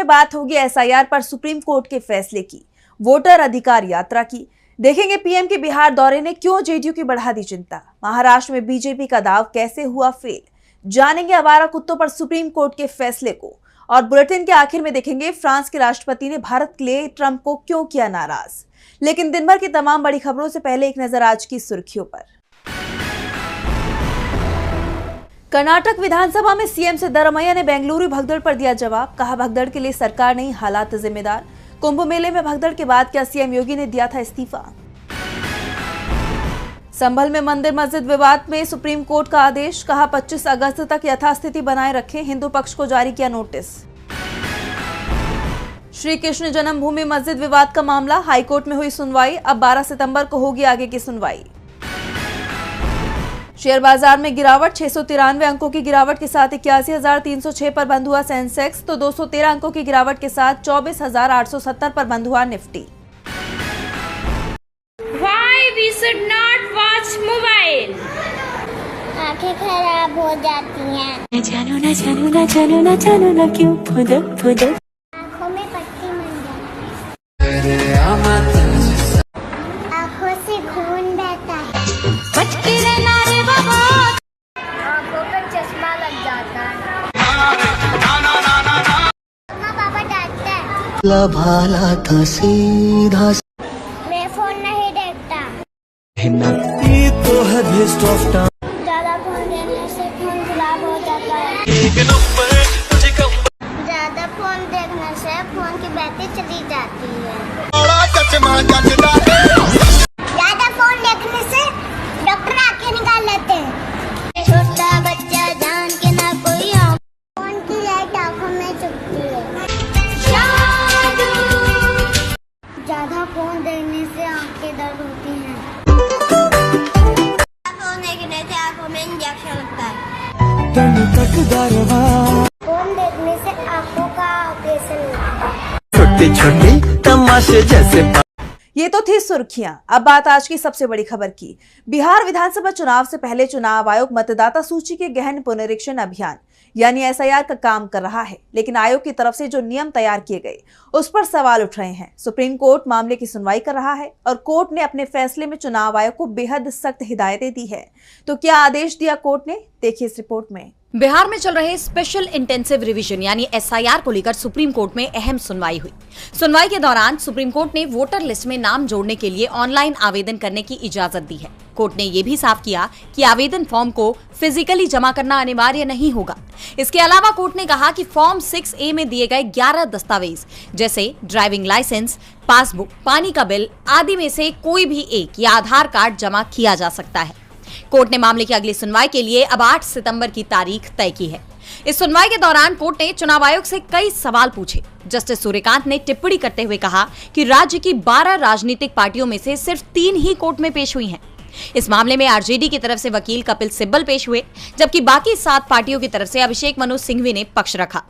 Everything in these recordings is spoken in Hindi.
में बात होगी एसआईआर पर सुप्रीम कोर्ट के फैसले की, वोटर अधिकार यात्रा की। देखेंगे पीएम के बिहार दौरे ने क्यों जेडीयू की बढ़ा दी चिंता, महाराष्ट्र में बीजेपी का दाव कैसे हुआ फेल। जानेंगे आवारा कुत्तों पर सुप्रीम कोर्ट के फैसले को, और बुलेटिन के आखिर में देखेंगे फ्रांस के राष्ट्रपति ने भारत के लिए ट्रंप को क्यों किया नाराज। लेकिन दिन भर की तमाम बड़ी खबरों से पहले एक नजर आज की सुर्खियों पर। कर्नाटक विधानसभा में सीएम सिद्धरामैया ने बेंगलुरु भगदड़ पर दिया जवाब, कहा भगदड़ के लिए सरकार नहीं हालात जिम्मेदार। कुंभ मेले में भगदड़ के बाद क्या सीएम योगी ने दिया था इस्तीफा। संभल में मंदिर मस्जिद विवाद में सुप्रीम कोर्ट का आदेश, कहा 25 अगस्त तक यथास्थिति बनाए रखें, हिंदू पक्ष को जारी किया नोटिस। श्री कृष्ण जन्मभूमि मस्जिद विवाद का मामला हाईकोर्ट में हुई सुनवाई, अब 12 सितंबर को होगी आगे की सुनवाई। शेयर बाजार में गिरावट, 693 अंकों की गिरावट के साथ 81,306 पर बंद हुआ सेंसेक्स, तो 213 अंकों की गिरावट के साथ 24,870 पर बंद हुआ Nifty. Why we should not watch mobile? आंखें खराब हो जाती हैं। न जानो न जानो न जानो न जानो न क्यों फुदक फुदक आंखों में पट्टी बन जाती है। आंखों से खून बहता है। बचके रहना रे बाबा। आंखों पर चश्मा लग जाता है। मम्मा पापा डांटते हैं। भाला था सीधा मैं फोन नहीं देखता। ये तो है बेस्ट ऑफ टाइम। ज्यादा फोन देखने से फोन खराब हो जाता है। ज्यादा फोन देखने से फोन की बैटरी चली जाती है। ज्यादा फोन देखने से डॉक्टर आंखें निकाल लेते हैं। छोटा बच्चा जान के ना कोई फोन की लाइट आंखों में चुभती है। ज्यादा फोन देखने से आंखें दर्द होती हैं। फोन देखने से आंखों में इंजेक्शन लगता है। फोन देखने से आंखों का ऑपरेशन होता है। छोटे छोटे तमाशे जैसे। ये तो थी सुर्खियां। अब बात आज की सबसे बड़ी खबर की। बिहार विधानसभा चुनाव से पहले चुनाव आयोग मतदाता सूची के गहन पुनरीक्षण अभियान यानी एसआईआर का काम कर रहा है, लेकिन आयोग की तरफ से जो नियम तैयार किए गए उस पर सवाल उठ रहे हैं। सुप्रीम कोर्ट मामले की सुनवाई कर रहा है और कोर्ट ने अपने फैसले में चुनाव आयोग को बेहद सख्त हिदायतें दी है। तो क्या आदेश दिया कोर्ट ने, देखिए इस रिपोर्ट में। बिहार में चल रहे स्पेशल इंटेंसिव रिवीजन यानी एसआईआर को लेकर सुप्रीम कोर्ट में अहम सुनवाई हुई। सुनवाई के दौरान सुप्रीम कोर्ट ने वोटर लिस्ट में नाम जोड़ने के लिए ऑनलाइन आवेदन करने की इजाजत दी है। कोर्ट ने यह भी साफ किया कि आवेदन फॉर्म को फिजिकली जमा करना अनिवार्य नहीं होगा। इसके अलावा कोर्ट ने कहा कि फॉर्म 6A में दिए गए 11 दस्तावेज जैसे ड्राइविंग लाइसेंस, पासबुक, पानी का बिल आदि में से कोई भी एक या आधार कार्ड जमा किया जा सकता है। कोर्ट ने मामले की अगली सुनवाई के लिए अब 8 सितंबर की तारीख तय की है। इस सुनवाई के दौरान कोर्ट ने चुनाव आयोग से कई सवाल पूछे। जस्टिस सूर्यकांत ने टिप्पणी करते हुए कहा कि राज्य की 12 राजनीतिक पार्टियों में से सिर्फ 3 ही कोर्ट में पेश हुई हैं। इस मामले में आरजेडी की तरफ से वकील कपिल सिब्बल पेश हुए, जबकि बाकी 7 पार्टियों की तरफ से अभिषेक मनु सिंघवी ने पक्ष रखा।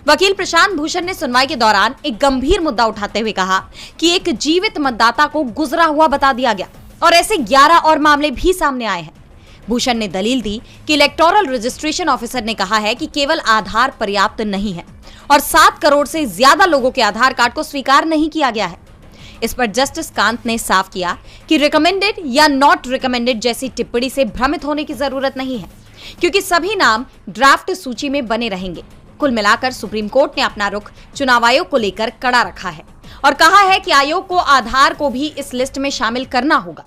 वकील प्रशांत भूषण ने सुनवाई के दौरान एक गंभीर मुद्दा उठाते हुए कहा कि एक जीवित मतदाता को गुजरा हुआ बता दिया गया और ऐसे 11 और मामले भी सामने आए हैं। भूषण ने दलील दी कि इलेक्टोरल रजिस्ट्रेशन ऑफिसर ने कहा है कि केवल आधार पर्याप्त नहीं है और 7 करोड़ से ज्यादा लोगों के आधार कार्ड को स्वीकार नहीं किया गया है। इस पर जस्टिस कांत ने साफ किया कि रिकमेंडेड या नॉट रिकमेंडेड जैसी टिप्पणी से भ्रमित होने की जरूरत नहीं है, क्योंकि सभी नाम ड्राफ्ट सूची में बने रहेंगे। कुल मिलाकर सुप्रीम कोर्ट ने अपना रुख चुनाव आयोग को लेकर कड़ा रखा है और कहा है कि आयोग को आधार को भी इस लिस्ट में शामिल करना होगा।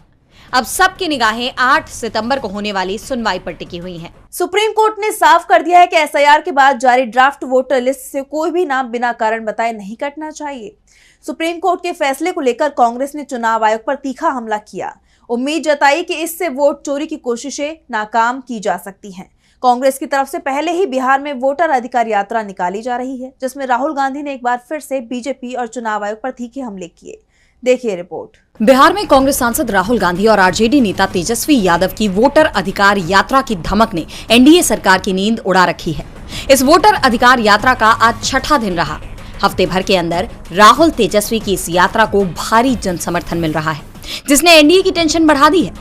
अब सबकी निगाहें 8 सितंबर को होने वाली सुनवाई पर टिकी हुई हैं। सुप्रीम कोर्ट ने साफ कर दिया है कि एसआईआर के बाद जारी ड्राफ्ट वोटर लिस्ट से कोई भी नाम बिना कारण बताए नहीं कटना चाहिए। सुप्रीम कोर्ट के फैसले को लेकर कांग्रेस ने चुनाव आयोग पर तीखा हमला किया, उम्मीद जताई कि इससे वोट चोरी की कोशिशें नाकाम की जा सकती हैं। कांग्रेस की तरफ से पहले ही बिहार में वोटर अधिकार यात्रा निकाली जा रही है, जिसमें राहुल गांधी ने एक बार फिर से बीजेपी और चुनाव आयोग पर तीखे हमले किए। देखिए रिपोर्ट। बिहार में कांग्रेस सांसद राहुल गांधी और आरजेडी नेता तेजस्वी यादव की वोटर अधिकार यात्रा की धमक ने एनडीए सरकार की नींद उड़ा रखी है। इस वोटर अधिकार यात्रा का आज छठा दिन रहा। हफ्ते भर के अंदर राहुल तेजस्वी की इस यात्रा को भारी जन समर्थन मिल रहा है, जिसने एनडीए की टेंशन बढ़ा दी है।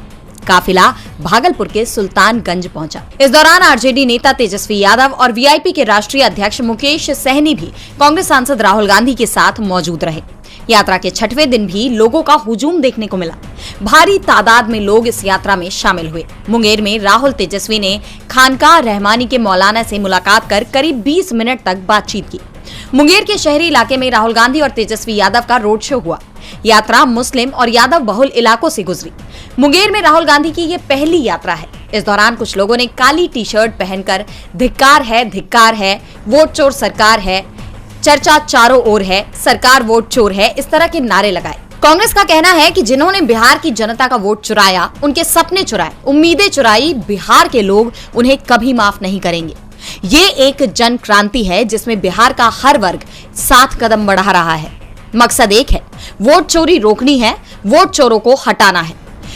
काफिला भागलपुर के सुल्तानगंज पहुंचा। इस दौरान आरजेडी नेता तेजस्वी यादव और वीआईपी के राष्ट्रीय अध्यक्ष मुकेश सहनी भी कांग्रेस सांसद राहुल गांधी के साथ मौजूद रहे। यात्रा के 6वें दिन भी लोगों का हुजूम देखने को मिला। भारी तादाद में लोग इस यात्रा में शामिल हुए। मुंगेर में राहुल तेजस्वी ने खानकाह रहमानी के मौलाना से मुलाकात कर करीब 20 मिनट तक बातचीत की। मुंगेर के शहरी इलाके में राहुल गांधी और तेजस्वी यादव का रोड शो हुआ। यात्रा मुस्लिम और यादव बहुल इलाकों से गुजरी। मुंगेर में राहुल गांधी की ये पहली यात्रा है। इस दौरान कुछ लोगों ने काली टी शर्ट पहनकर धिक्कार है, वोट चोर सरकार है, चर्चा चारों ओर है, सरकार वोट चोर है, इस तरह के नारे लगाए। कांग्रेस का कहना है कि जिन्होंने बिहार की जनता का वोट चुराया, उनके सपने चुराए, उम्मीदें चुराई, बिहार के लोग उन्हें कभी माफ नहीं करेंगे। ये एक जन क्रांति है जिसमें बिहार का हर वर्ग 7 कदम बढ़ा रहा है। मकसद एक है, वोट चोरी रोकनी है, वोट चोरों को हटाना है।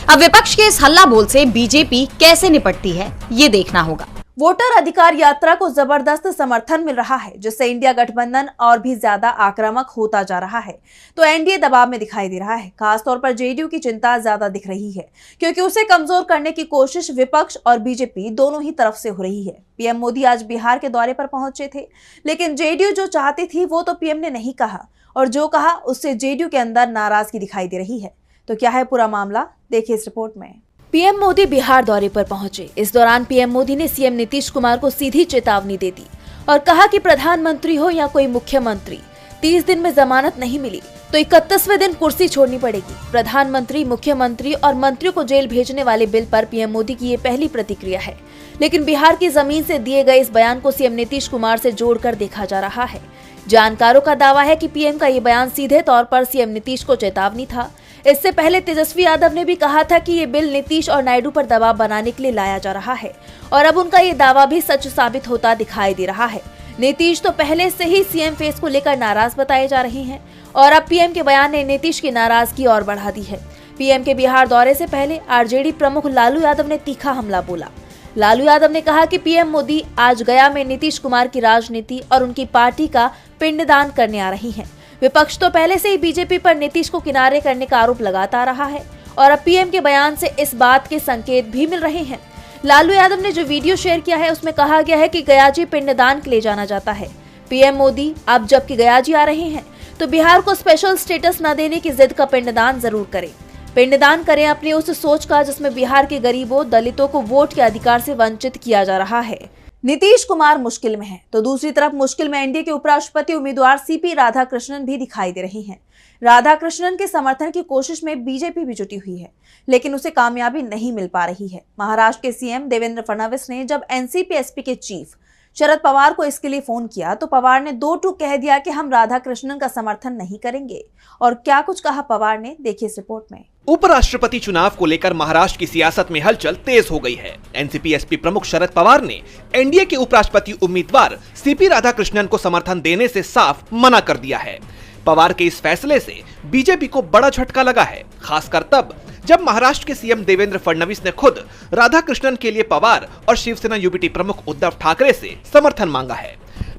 अब विपक्ष के इस हल्ला बोल से बीजेपी कैसे निपटती है, ये देखना होगा। वोटर अधिकार यात्रा को जबरदस्त समर्थन मिल रहा है, जिससे इंडिया गठबंधन और भी ज्यादा आक्रामक होता जा रहा है, तो एनडीए दबाव में दिखाई दे रहा है। खासतौर पर जेडीयू की चिंता ज्यादा दिख रही है, क्योंकि उसे कमजोर करने की कोशिश विपक्ष और बीजेपी दोनों ही तरफ से हो रही है। पीएम मोदी आज बिहार के दौरे पर पहुंचे थे, लेकिन जेडीयू जो चाहती थी वो तो पीएम ने नहीं कहा, और जो कहा उससे जेडीयू के अंदर नाराजगी दिखाई दे रही है। तो क्या है पूरा मामला, देखिए इस रिपोर्ट में। पीएम मोदी बिहार दौरे पर पहुंचे। इस दौरान पीएम मोदी ने सीएम नीतीश कुमार को सीधी चेतावनी दे दी और कहा कि प्रधानमंत्री हो या कोई मुख्यमंत्री, 30 दिन में जमानत नहीं मिली तो 31वें दिन कुर्सी छोड़नी पड़ेगी। प्रधानमंत्री, मुख्यमंत्री और मंत्रियों को जेल भेजने वाले बिल पर पीएम मोदी की ये पहली प्रतिक्रिया है, लेकिन बिहार की जमीन से दिए गए इस बयान को सीएम नीतीश कुमार से जोड़कर देखा जा रहा है। जानकारों का दावा है कि पीएम का ये बयान सीधे तौर पर सीएम नीतीश को चेतावनी था। इससे पहले तेजस्वी यादव ने भी कहा था कि ये बिल नीतीश और नायडू पर दबाव बनाने के लिए लाया जा रहा है, और अब उनका ये दावा भी सच साबित होता दिखाई दे रहा है। नीतीश तो पहले से ही सीएम फेस को लेकर नाराज बताए जा रहे हैं, और अब पीएम के बयान ने नीतीश की नाराजगी और बढ़ा दी है। पीएम के बिहार दौरे से पहले आरजेडी प्रमुख लालू यादव ने तीखा हमला बोला। लालू यादव ने कहा कि पीएम मोदी आज गया में नीतीश कुमार की राजनीति और उनकी पार्टी का पिंडदान करने आ रही हैं। विपक्ष तो पहले से ही बीजेपी पर नीतीश को किनारे करने का आरोप लगाता रहा है, और अब पीएम के बयान से इस बात के संकेत भी मिल रहे हैं। लालू यादव ने जो वीडियो शेयर किया है उसमें कहा गया है कि गयाजी पिंडदान के लिए जाना जाता है। पीएम मोदी अब जबकि गयाजी आ रहे हैं तो बिहार को स्पेशल स्टेटस न देने की जिद का पिंडदान जरूर करें। पिंडदान करें अपनी उस सोच का जिसमें बिहार के गरीबों, दलितों को वोट के अधिकार से वंचित किया जा रहा है। नीतीश कुमार मुश्किल में हैं, तो दूसरी तरफ मुश्किल में एनडीए के उपराष्ट्रपति उम्मीदवार सीपी राधाकृष्णन भी दिखाई दे रही हैं। राधाकृष्णन के समर्थन की कोशिश में बीजेपी भी जुटी हुई है, लेकिन उसे कामयाबी नहीं मिल पा रही है। महाराष्ट्र के सीएम देवेंद्र फडणवीस ने जब एनसीपी-एसपी के चीफ शरद पवार को इसके लिए फोन किया तो पवार ने 2 टूक कह दिया कि हम राधाकृष्णन का समर्थन नहीं करेंगे। और क्या कुछ कहा पवार ने, देखिए इस रिपोर्ट में। उपराष्ट्रपति चुनाव को लेकर महाराष्ट्र की सियासत में हलचल तेज हो गई है। एनसीपी-एसपी प्रमुख शरद पवार ने एनडीए के उपराष्ट्रपति उम्मीदवार सीपी राधाकृष्णन को समर्थन देने से साफ मना कर दिया है। पवार के इस फैसले से बीजेपी को बड़ा झटका लगा है, खासकर तब जब महाराष्ट्र के सीएम देवेंद्र फडणवीस ने खुद राधाकृष्णन के लिए पवार और शिवसेना यूबीटी प्रमुख उद्धव ठाकरे से समर्थन मांगा है।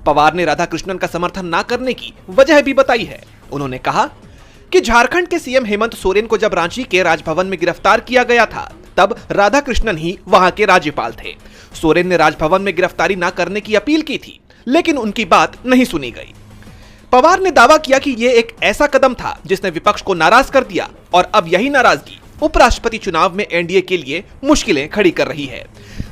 पवार ने राधाकृष्णन का समर्थन न करने की वजह भी बताई है। उन्होंने कहा कि झारखंड के सीएम हेमंत सोरेन को जब रांची के राजभवन में गिरफ्तार किया गया था तब राधाकृष्णन ही वहां के राज्यपाल थे। सोरेन ने राजभवन में गिरफ्तारी न करने की अपील की थी, लेकिन उनकी बात नहीं सुनी गई। पवार ने दावा किया कि ये एक ऐसा कदम था जिसने विपक्ष को नाराज कर दिया, और अब यही नाराजगी उपराष्ट्रपति चुनाव में एनडीए के लिए मुश्किलें खड़ी कर रही है।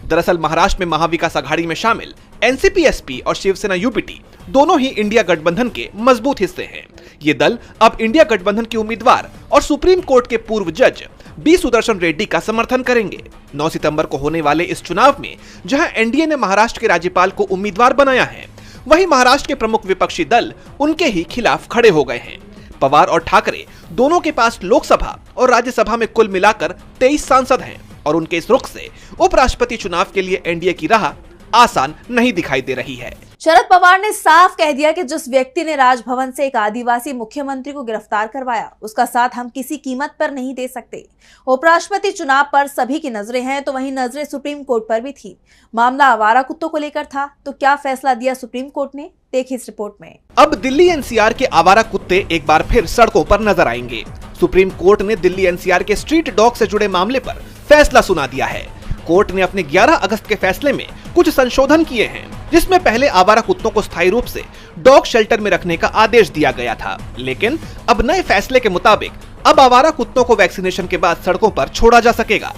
दरअसल महाराष्ट्र में महाविकास आघाड़ी में शामिल एनसीपी-एसपी और शिवसेना यूबीटी दोनों ही इंडिया गठबंधन के मजबूत हिस्से हैं। ये दल अब इंडिया गठबंधन के उम्मीदवार और सुप्रीम कोर्ट के पूर्व जज बी सुदर्शन रेड्डी का समर्थन करेंगे। 9 सितंबर को होने वाले इस चुनाव में जहां एनडीए ने महाराष्ट्र के राज्यपाल को उम्मीदवार बनाया है, वहीं महाराष्ट्र के प्रमुख विपक्षी दल उनके ही खिलाफ खड़े हो गए हैं। पवार और ठाकरे दोनों के पास लोकसभा और राज्यसभा में कुल मिलाकर 23 सांसद हैं, और उनके इस रुख से उपराष्ट्रपति चुनाव के लिए एनडीए की राह आसान नहीं दिखाई दे रही है। शरद पवार ने साफ कह दिया कि जिस व्यक्ति ने राजभवन से एक आदिवासी मुख्यमंत्री को गिरफ्तार करवाया, उसका साथ हम किसी कीमत पर नहीं दे सकते। उपराष्ट्रपति चुनाव पर सभी की नजरें हैं, तो वहीं नजरें सुप्रीम कोर्ट पर भी थी। मामला आवारा कुत्तों को लेकर था, तो क्या फैसला दिया सुप्रीम कोर्ट ने, देखिए इस रिपोर्ट में। अब दिल्ली एनसीआर के आवारा कुत्ते एक बार फिर सड़कों पर नजर आएंगे। सुप्रीम कोर्ट ने दिल्ली एनसीआर के स्ट्रीट डॉग से जुड़े मामले पर फैसला सुना दिया है। कोर्ट ने अपने 11 अगस्त के फैसले में कुछ संशोधन किए हैं, जिसमें पहले आवारा कुत्तों को स्थायी रूप से डॉग शेल्टर में रखने का आदेश दिया गया था, लेकिन अब नए फैसले के मुताबिक अब आवारा कुत्तों को वैक्सीनेशन के बाद सड़कों पर छोड़ा जा सकेगा।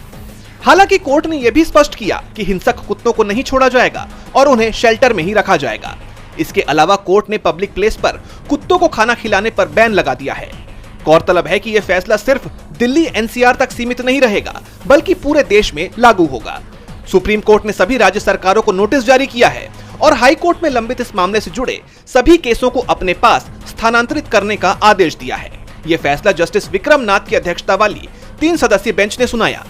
हालांकि कोर्ट ने यह भी स्पष्ट किया कि हिंसक कुत्तों को नहीं छोड़ा जाएगा और उन्हें शेल्टर में ही रखा जाएगा। इसके अलावा कोर्ट ने पब्लिक प्लेस पर कुत्तों को खाना खिलाने पर बैन लगा दिया है। गौरतलब है कि यह फैसला सिर्फ दिल्ली एनसीआर तक सीमित नहीं रहेगा, बल्कि पूरे देश में लागू होगा। सुप्रीम कोर्ट ने सभी राज्य सरकारों को नोटिस जारी किया है और हाई कोर्ट में लंबित इस मामले से जुड़े सभी केसों को अपने पास स्थानांतरित करने का आदेश दिया है। यह फैसला जस्टिस विक्रम नाथ की अध्यक्षता वाली 3 सदस्यीय बेंच ने सुनाया।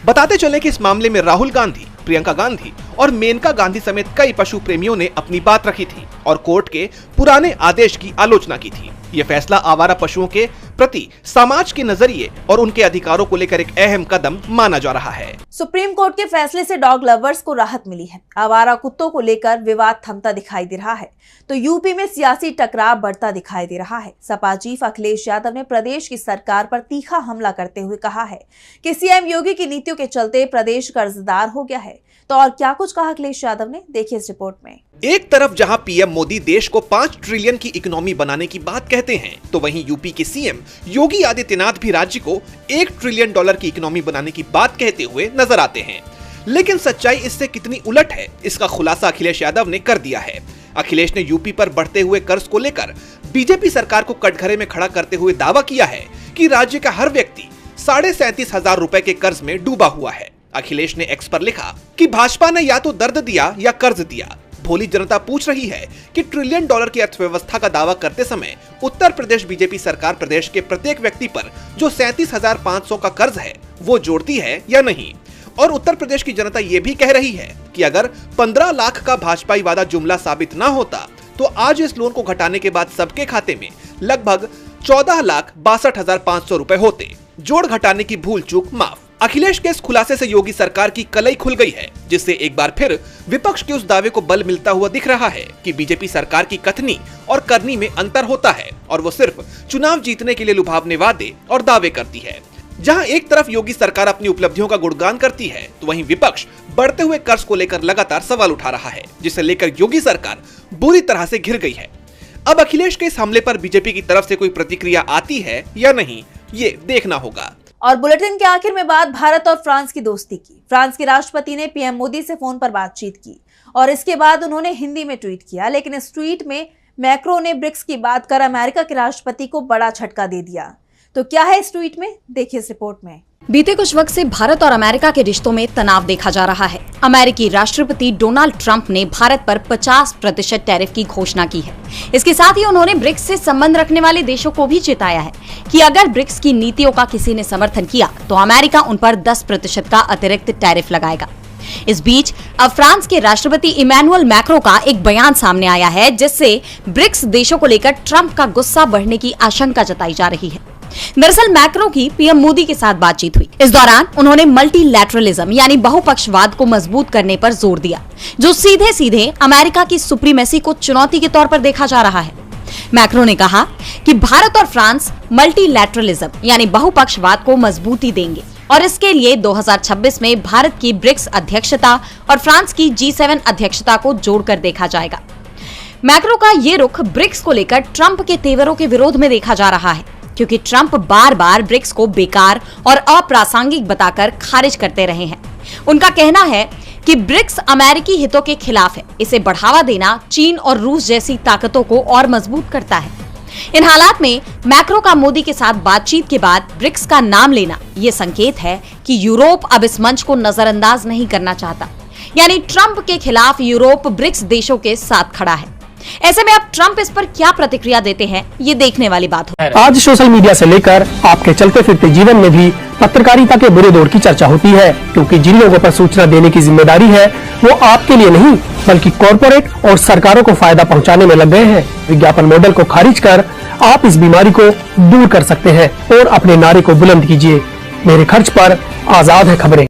बताते चलें कि इस मामले में राहुल गांधी, प्रियंका गांधी और मेनका गांधी समेत कई पशु प्रेमियों ने अपनी बात रखी थी और कोर्ट के पुराने आदेश की आलोचना की थी। यह फैसला आवारा पशुओं के प्रति समाज के नजरिए और उनके अधिकारों को लेकर एक अहम कदम माना जा रहा है। सुप्रीम कोर्ट के फैसले से डॉग लवर्स को राहत मिली है। आवारा कुत्तों को लेकर विवाद थमता दिखाई दे रहा है, तो यूपी में सियासी टकराव बढ़ता दिखाई दे रहा है। सपा चीफ अखिलेश यादव ने प्रदेश की सरकार पर तीखा हमला करते हुए कहा है कि सीएम योगी की नीतियों के चलते प्रदेश कर्जदार हो गया है। तो और क्या कुछ कहा अखिलेश यादव ने, देखिए इस रिपोर्ट में। एक तरफ जहां पीएम मोदी देश को 5 ट्रिलियन की इकोनॉमी बनाने की बात कहते हैं, तो वहीं यूपी के सीएम योगी आदित्यनाथ भी राज्य को $1 ट्रिलियन की इकोनॉमी बनाने की बात कहते हुए नजर आते हैं। लेकिन सच्चाई इससे कितनी उलट है, इसका खुलासा अखिलेश यादव ने कर दिया है। अखिलेश ने यूपी पर बढ़ते हुए कर्ज को लेकर बीजेपी सरकार को कटघरे में खड़ा करते हुए दावा किया है कि राज्य का हर व्यक्ति 37,500 रुपए के कर्ज में डूबा हुआ है। अखिलेश ने एक्स पर लिखा कि भाजपा ने या तो दर्द दिया या कर्ज दिया। भोली जनता पूछ रही है कि $1 ट्रिलियन की अर्थव्यवस्था का दावा करते समय उत्तर प्रदेश बीजेपी सरकार प्रदेश के प्रत्येक व्यक्ति पर जो 37,500 का कर्ज है वो जोड़ती है या नहीं। और उत्तर प्रदेश की जनता ये भी कह रही है कि अगर 15 लाख का भाजपाई वादा जुमला साबित ना होता तो आज इस लोन को घटाने के बाद सबके खाते में लगभग 14,62,500 रुपए होते। जोड़ घटाने की भूल चूक माफ। अखिलेश के इस खुलासे से योगी सरकार की कलई खुल गई है, जिससे एक बार फिर विपक्ष के उस दावे को बल मिलता हुआ दिख रहा है कि बीजेपी सरकार की कथनी और करनी में अंतर होता है और वो सिर्फ चुनाव जीतने के लिए लुभावने वादे और दावे करती है। जहां एक तरफ योगी सरकार अपनी उपलब्धियों का गुणगान करती है, तो वहीं विपक्ष बढ़ते हुए कर्ज को लेकर लगातार सवाल उठा रहा है, जिसे लेकर योगी सरकार बुरी तरह से घिर गई है। अब अखिलेश के इस हमले पर बीजेपी की तरफ से कोई प्रतिक्रिया आती है या नहीं, ये देखना होगा। और बुलेटिन के आखिर में बात भारत और फ्रांस की दोस्ती की। फ्रांस के राष्ट्रपति ने पीएम मोदी से फोन पर बातचीत की और इसके बाद उन्होंने हिंदी में ट्वीट किया, लेकिन इस ट्वीट में मैक्रो ने ब्रिक्स की बात कर अमेरिका के राष्ट्रपति को बड़ा झटका दे दिया। तो क्या है इस ट्वीट में, देखिए इस रिपोर्ट में। बीते कुछ वक्त से भारत और अमेरिका के रिश्तों में तनाव देखा जा रहा है। अमेरिकी राष्ट्रपति डोनाल्ड ट्रंप ने भारत पर 50% टैरिफ की घोषणा की है। इसके साथ ही उन्होंने ब्रिक्स से संबंध रखने वाले देशों को भी चेताया है कि अगर ब्रिक्स की नीतियों का किसी ने समर्थन किया तो अमेरिका उन पर 10% का अतिरिक्त टैरिफ लगाएगा। इस बीच अब फ्रांस के राष्ट्रपति इमैनुअल मैक्रो का एक बयान सामने आया है, जिससे ब्रिक्स देशों को लेकर ट्रंप का गुस्सा बढ़ने की आशंका जताई जा रही है। दरअसल मैक्रो की पीएम मोदी के साथ बातचीत हुई। इस दौरान उन्होंने मल्टीलैटरलिज्म यानी बहुपक्षवाद को मजबूत करने पर जोर दिया, जो सीधे सीधे अमेरिका की सुप्रीमेसी को चुनौती के तौर पर देखा जा रहा है। मैक्रो ने कहा कि भारत और फ्रांस मल्टीलैटरलिज्म यानी बहुपक्षवाद को मजबूती देंगे और इसके लिए 2026 में भारत की ब्रिक्स अध्यक्षता और फ्रांस की G7 अध्यक्षता को जोड़कर देखा जाएगा। मैक्रो का ये रुख ब्रिक्स को लेकर ट्रंप के तेवरों के विरोध में देखा जा रहा है, क्योंकि ट्रंप बार बार ब्रिक्स को बेकार और अप्रासंगिक बताकर खारिज करते रहे हैं। उनका कहना है कि ब्रिक्स अमेरिकी हितों के खिलाफ है। इसे बढ़ावा देना चीन और रूस जैसी ताकतों को और मजबूत करता है। इन हालात में मैक्रो का मोदी के साथ बातचीत के बाद ब्रिक्स का नाम लेना ये संकेत है कि यूरोप अब इस मंच को नजरअंदाज नहीं करना चाहता, यानी ट्रंप के खिलाफ यूरोप ब्रिक्स देशों के साथ खड़ा है। ऐसे में अब ट्रंप इस पर क्या प्रतिक्रिया देते हैं, ये देखने वाली बात है। आज सोशल मीडिया से लेकर आपके चलते फिरते जीवन में भी पत्रकारिता के बुरे दौर की चर्चा होती है, क्योंकि जिन लोगों पर सूचना देने की जिम्मेदारी है वो आपके लिए नहीं बल्कि कॉर्पोरेट और सरकारों को फायदा पहुंचाने में लग गए हैं। विज्ञापन मॉडल को खारिज कर आप इस बीमारी को दूर कर सकते हैं और अपने नारे को बुलंद कीजिए। मेरे खर्च पर आजाद है खबरें।